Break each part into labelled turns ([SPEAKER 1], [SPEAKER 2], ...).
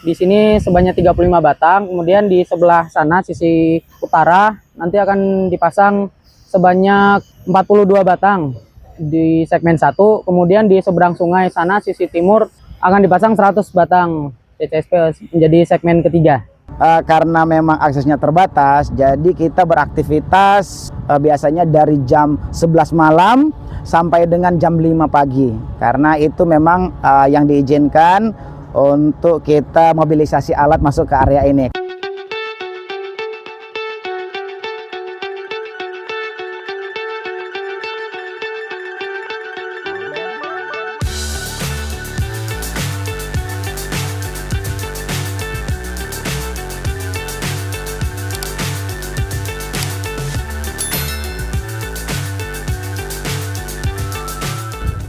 [SPEAKER 1] Di sini sebanyak 35 batang, kemudian di sebelah sana sisi utara nanti akan dipasang sebanyak 42 batang di segmen 1, kemudian di seberang sungai sana sisi timur akan dipasang 100 batang CCSP menjadi segmen ketiga.
[SPEAKER 2] Karena memang aksesnya terbatas, jadi kita beraktivitas biasanya dari jam 11 malam sampai dengan jam 5 pagi. Karena itu memang yang diizinkan untuk kita mobilisasi alat masuk ke area ini.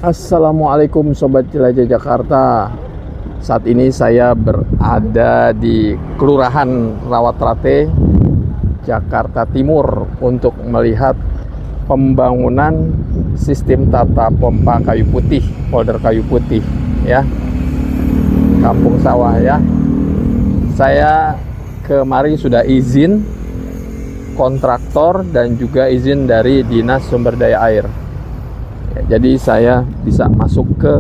[SPEAKER 3] Assalamualaikum Sobat Jelajah Jakarta. Saat ini saya berada di Kelurahan Rawatrate, Jakarta Timur untuk melihat pembangunan sistem tata pompa kayu putih, polder kayu putih ya. Kampung sawah ya. Saya kemarin sudah izin kontraktor dan juga izin dari Dinas Sumber Daya Air. Jadi saya bisa masuk ke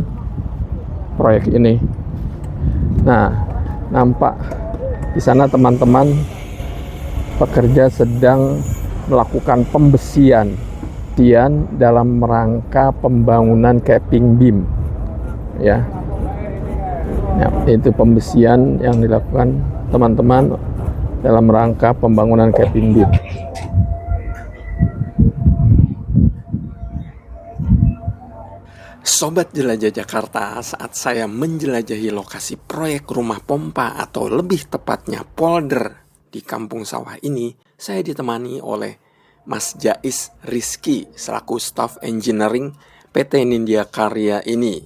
[SPEAKER 3] proyek ini. Nah, nampak di sana teman-teman pekerja sedang melakukan pembesian dalam rangka pembangunan capping beam. Ya, itu pembesian yang dilakukan teman-teman dalam rangka pembangunan capping beam. Sobat Jelajah Jakarta, saat saya menjelajahi lokasi proyek rumah pompa atau lebih tepatnya polder di kampung sawah ini, saya ditemani oleh Mas Jais Rizky selaku Staff Engineering PT Nindya Karya ini.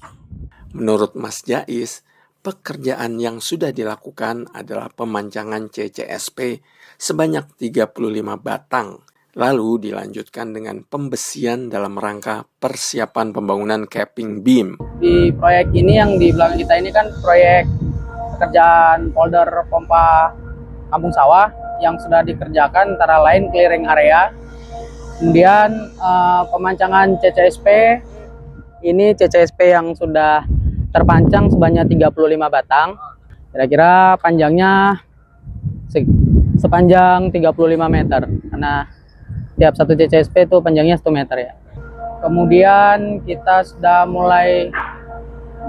[SPEAKER 3] Menurut Mas Jais, pekerjaan yang sudah dilakukan adalah pemancangan CCSP sebanyak 35 batang. Lalu dilanjutkan dengan pembesian dalam rangka persiapan pembangunan capping beam.
[SPEAKER 1] Di proyek ini yang di belakang kita ini kan proyek pekerjaan polder pompa kampung sawah yang sudah dikerjakan antara lain clearing area, kemudian pemancangan CCSP. Ini CCSP yang sudah terpancang sebanyak 35 batang. Kira-kira panjangnya sepanjang 35 meter karena tiap satu CCSP itu panjangnya 1 meter ya. Kemudian kita sudah mulai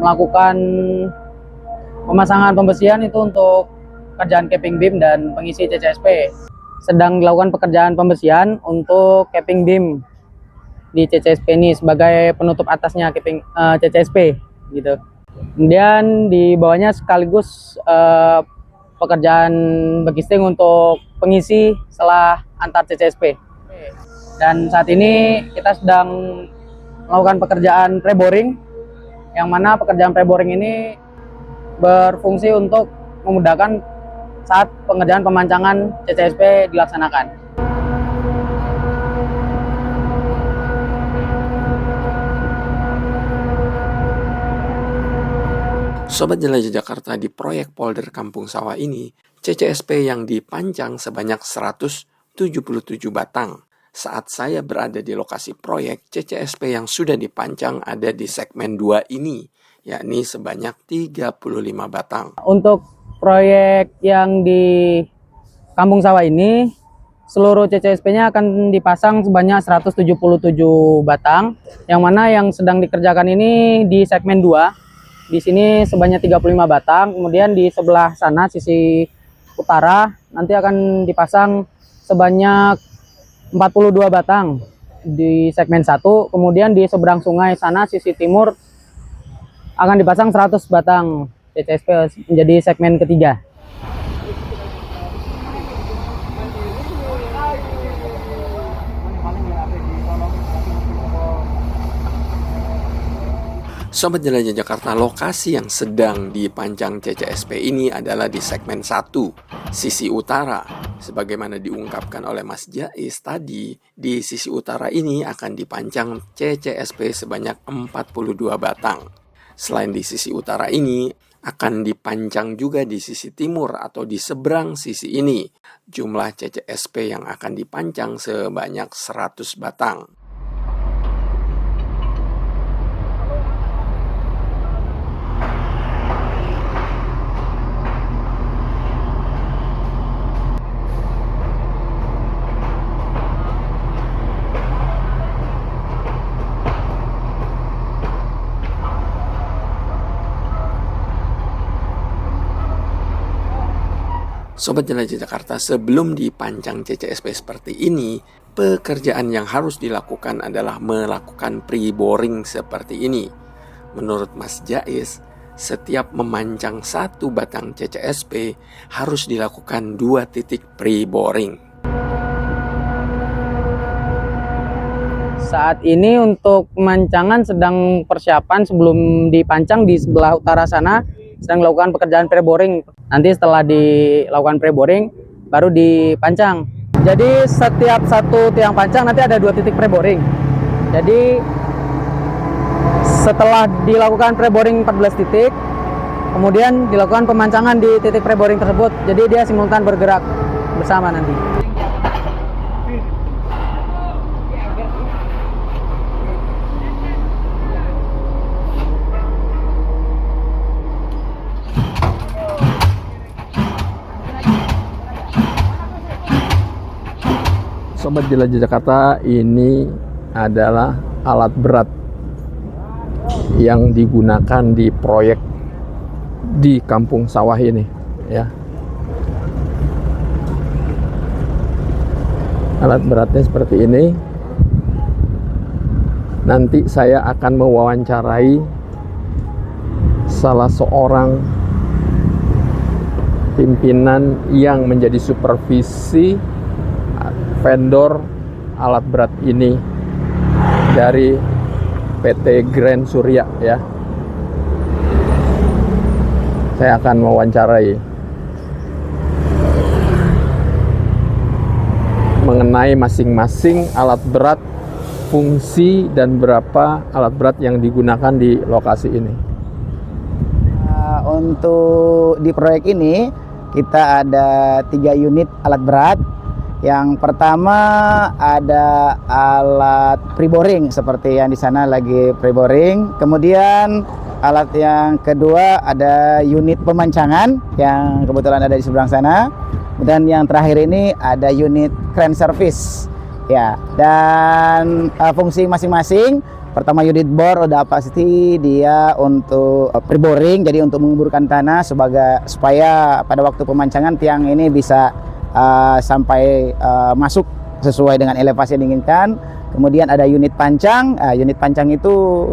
[SPEAKER 1] melakukan pemasangan pembesian itu untuk pekerjaan capping beam dan pengisi CCSP. Sedang dilakukan pekerjaan pembesian untuk capping beam di CCSP ini sebagai penutup atasnya capping CCSP gitu. Kemudian di bawahnya sekaligus pekerjaan backisting untuk pengisi selah antar CCSP. Dan saat ini kita sedang melakukan pekerjaan pre-boring, yang mana pekerjaan pre-boring ini berfungsi untuk memudahkan saat pengerjaan pemancangan CCSP dilaksanakan.
[SPEAKER 3] Sobat Jelajah Jakarta, di proyek polder kampung sawah ini, CCSP yang dipancang sebanyak 177 batang. Saat saya berada di lokasi proyek, CCSP yang sudah dipancang ada di segmen 2 ini, yakni sebanyak 35 batang.
[SPEAKER 1] Untuk proyek yang di kampung sawah ini, seluruh CCSP-nya akan dipasang sebanyak 177 batang, yang mana yang sedang dikerjakan ini di segmen 2. Di sini sebanyak 35 batang, kemudian di sebelah sana sisi utara nanti akan dipasang sebanyak 42 batang di segmen 1, kemudian di seberang sungai sana sisi timur akan dipasang 100 batang CCSP menjadi segmen ketiga.
[SPEAKER 3] Sobat Jelajah Jakarta, lokasi yang sedang dipancang CCSP ini adalah di segmen 1, sisi utara. Sebagaimana diungkapkan oleh Mas Jais tadi, di sisi utara ini akan dipancang CCSP sebanyak 42 batang. Selain di sisi utara ini, akan dipancang juga di sisi timur atau di seberang sisi ini. Jumlah CCSP yang akan dipancang sebanyak 100 batang. Sobat Jelajah Jakarta, sebelum dipancang CCSP seperti ini, pekerjaan yang harus dilakukan adalah melakukan pre-boring seperti ini. Menurut Mas Jais, setiap memancang satu batang CCSP harus dilakukan 2 titik pre-boring.
[SPEAKER 1] Saat ini untuk pemancangan sedang persiapan sebelum dipancang di sebelah utara sana sedang dilakukan pekerjaan pre-boring. Nanti setelah dilakukan pre-boring baru dipancang. Jadi setiap satu tiang pancang nanti ada 2 titik pre-boring. Jadi setelah dilakukan pre-boring 14 titik, kemudian dilakukan pemancangan di titik pre-boring tersebut. Jadi dia simultan bergerak bersama nanti.
[SPEAKER 3] Sobat Jelajah Jakarta, ini adalah alat berat yang digunakan di proyek di kampung sawah ini, ya. Alat beratnya seperti ini. Nanti saya akan mewawancarai salah seorang pimpinan yang menjadi supervisi vendor alat berat ini dari PT Grand Surya, ya. Saya akan mewawancarai mengenai masing-masing alat berat, fungsi, dan berapa alat berat yang digunakan di lokasi ini.
[SPEAKER 2] Untuk di proyek ini kita ada 3 unit alat berat. Yang pertama ada alat pre-boring seperti yang di sana lagi pre-boring. Kemudian alat yang kedua ada unit pemancangan yang kebetulan ada di seberang sana. Dan yang terakhir ini ada unit crane service. Ya, dan fungsi masing-masing. Pertama unit bor udah pasti dia untuk pre-boring, jadi untuk menguburkan tanah supaya pada waktu pemancangan tiang ini bisa sampai masuk sesuai dengan elevasi yang diinginkan. Kemudian ada unit pancang. Unit pancang itu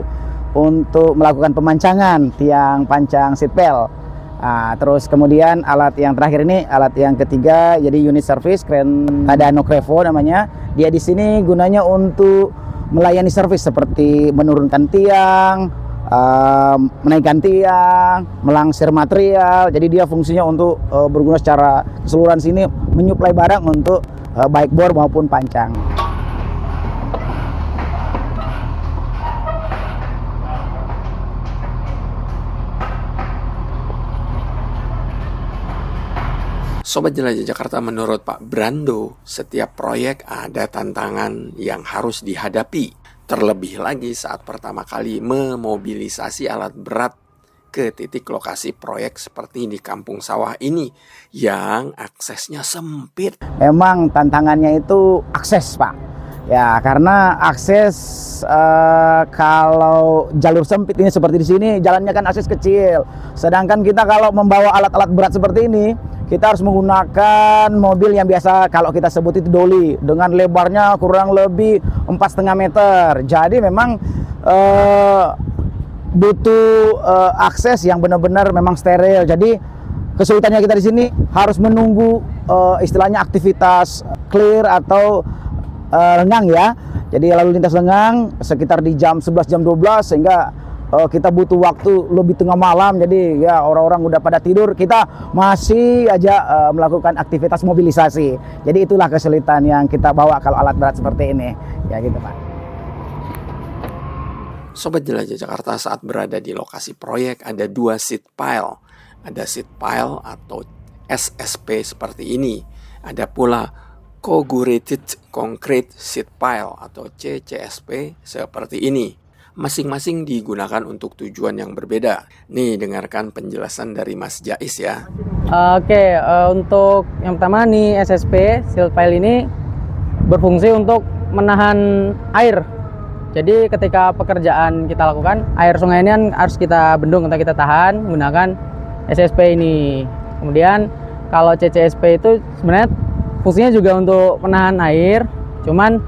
[SPEAKER 2] untuk melakukan pemancangan tiang pancang seatbelt. Terus kemudian alat yang terakhir ini, alat yang ketiga, jadi unit service crane Tadano Crevo namanya. Dia di sini gunanya untuk melayani servis seperti menurunkan tiang, menaikkan tiang, melangsir material. Jadi dia fungsinya untuk berguna secara keseluruhan sini, menyuplai barang untuk baik bor maupun pancang.
[SPEAKER 3] Sobat Jelajah Jakarta, menurut Pak Brando, setiap proyek ada tantangan yang harus dihadapi. Terlebih lagi saat pertama kali memobilisasi alat berat ke titik lokasi proyek seperti di kampung sawah ini yang aksesnya sempit.
[SPEAKER 2] Memang tantangannya itu akses, Pak. Ya, karena akses kalau jalur sempit ini seperti di sini, jalannya kan akses kecil. Sedangkan kita kalau membawa alat-alat berat seperti ini, kita harus menggunakan mobil yang biasa kalau kita sebut itu dolly dengan lebarnya kurang lebih 4,5 meter. Jadi memang butuh akses yang benar-benar memang steril. Jadi kesulitannya kita di sini harus menunggu istilahnya aktivitas clear atau lengang, ya. Jadi lalu lintas lengang sekitar di jam 11 jam 12 sehingga kita butuh waktu lebih tengah malam. Jadi ya orang-orang udah pada tidur, kita masih aja melakukan aktivitas mobilisasi. Jadi itulah kesulitan yang kita bawa kalau alat berat seperti ini. Ya gitu, Pak.
[SPEAKER 3] Sobat Jelajah Jakarta, saat berada di lokasi proyek ada 2 seat pile Ada seed pile atau SSP seperti ini. Ada pula Coagulated Concrete Seed Pile atau CCSP seperti ini. Masing-masing digunakan untuk tujuan yang berbeda. Nih, dengarkan penjelasan dari Mas Jais ya.
[SPEAKER 1] Oke, untuk yang pertama nih SSP, seed pile ini berfungsi untuk menahan air. Jadi ketika pekerjaan kita lakukan, air sungai ini kan harus kita bendung atau kita tahan menggunakan SSP ini. Kemudian kalau CCSP itu sebenarnya fungsinya juga untuk menahan air. Cuman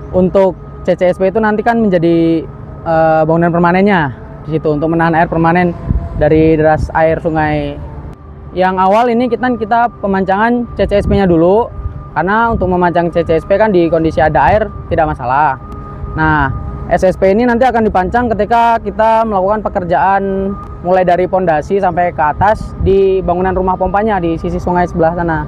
[SPEAKER 1] untuk CCSP itu nanti kan menjadi bangunan permanennya di situ untuk menahan air permanen dari deras air sungai. Yang awal ini kita pemancangan CCSP-nya dulu. Karena untuk memancang CCSP kan di kondisi ada air tidak masalah. Nah, SSP ini nanti akan dipancang ketika kita melakukan pekerjaan mulai dari pondasi sampai ke atas di bangunan rumah pompanya di sisi sungai sebelah sana.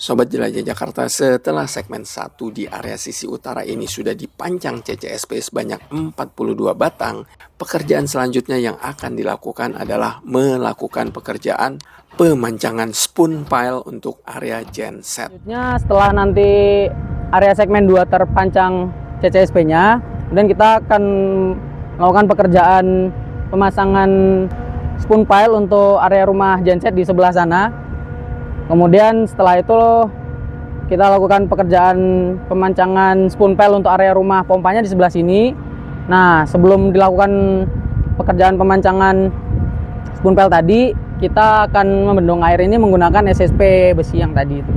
[SPEAKER 3] Sobat Jelajah Jakarta, setelah segmen 1 di area sisi utara ini sudah dipancang CCSP sebanyak 42 batang, pekerjaan selanjutnya yang akan dilakukan adalah melakukan pekerjaan pemancangan spoon pile untuk area genset.
[SPEAKER 1] Selanjutnya setelah nanti area segmen 2 terpancang CCSP-nya, kemudian kita akan melakukan pekerjaan pemasangan spoon pile untuk area rumah genset di sebelah sana. Kemudian setelah itu kita lakukan pekerjaan pemancangan spoon pile untuk area rumah pompanya di sebelah sini. Nah, sebelum dilakukan pekerjaan pemancangan spoon pile tadi, kita akan membendung air ini menggunakan SSP besi yang tadi itu.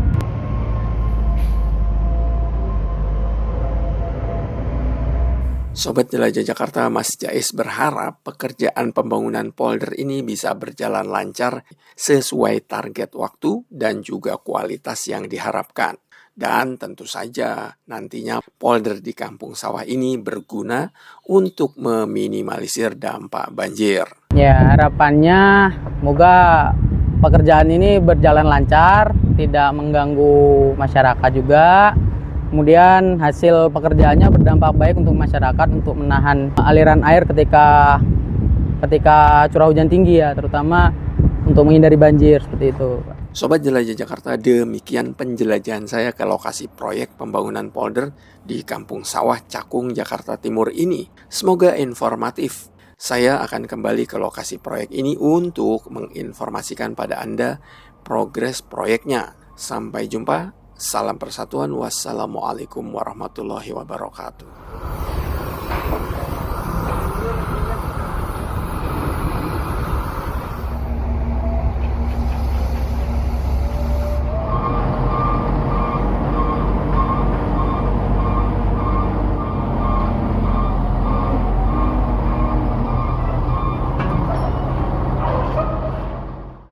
[SPEAKER 3] Sobat Jelajah Jakarta, Mas Jais berharap pekerjaan pembangunan polder ini bisa berjalan lancar sesuai target waktu dan juga kualitas yang diharapkan. Dan tentu saja nantinya polder di Kampung Sawah ini berguna untuk meminimalisir dampak banjir.
[SPEAKER 1] Ya, harapannya semoga pekerjaan ini berjalan lancar, tidak mengganggu masyarakat juga. Kemudian hasil pekerjaannya berdampak baik untuk masyarakat untuk menahan aliran air ketika curah hujan tinggi ya, terutama untuk menghindari banjir seperti itu.
[SPEAKER 3] Sobat Jelajah Jakarta, demikian penjelajahan saya ke lokasi proyek pembangunan polder di Kampung Sawah Cakung, Jakarta Timur ini. Semoga informatif. Saya akan kembali ke lokasi proyek ini untuk menginformasikan pada Anda progres proyeknya. Sampai jumpa. Salam persatuan. Wassalamualaikum warahmatullahi wabarakatuh.